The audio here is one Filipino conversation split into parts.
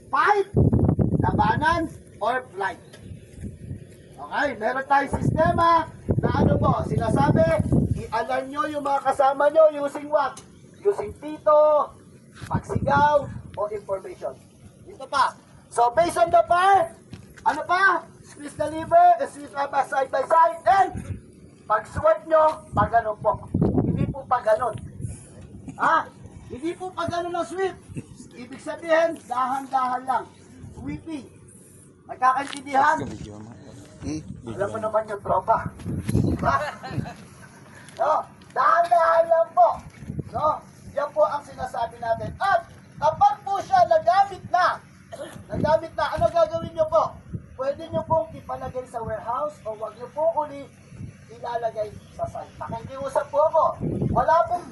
fight, labanan, or flight. Okay, meron tayong sistema na ano po, sinasabi, i-alarm nyo yung mga kasama nyo using what? Using pito, pagsigaw, o information. Dito pa. So, based on the par, ano pa? Squeeze the liver, squeeze side by side, and pag-sweat nyo, pag ganun po. Hindi po pag ganun. Hindi po pag ganun ang sweep. Ibig sabihin, dahan-dahan lang. Sweeping. Nagkakaintindihan? Alam mo naman yung tropa. No, dahan-dahan lang po. No, yan po ang sinasabi natin. At kapag po siya nagamit na, ano gagawin nyo po? Pwede nyo pong ipalagay sa warehouse o wag nyo po uli ilalagay sa site. Nakikiusap po ako. Wala pong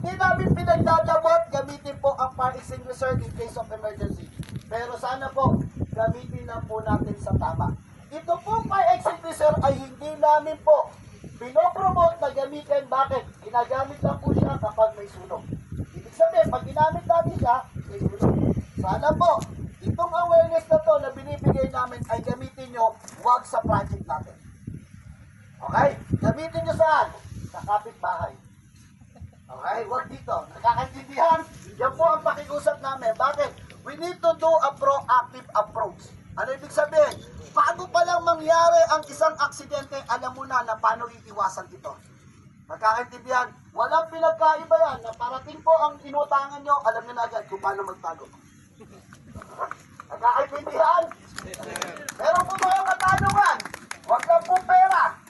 hindi namin pinagdadabot, gamitin po ang fire extinguisher in case of emergency. Pero sana po, gamitin lang po natin sa tama. Ito pong fire extinguisher ay hindi namin po pinopromote na gamitin. Bakit? Ginagamit lang po siya kapag may sunog. Ibig sabihin, pag ginamit natin siya, may sunog. Sana po, itong awareness na to na binibigay namin ay gamitin nyo, wag sa project natin. Okay? Gamitin nyo saan? Sa kapitbahay. Okay? Wag dito. Nakakaintindihan? Yan po ang pakiusap namin. Bakit? We need to do a proactive approach. Ano ibig sabihin? Bago pa lang mangyari ang isang aksidente, alam mo na paano iiwasan ito. Nakakaintindihan? Walang pinagkaiba yan na parating po ang inutangan nyo, alam nyo na agad kung paano magtago. Nakakaintindihan? Meron po mga katanungan. Huwag lang po pera.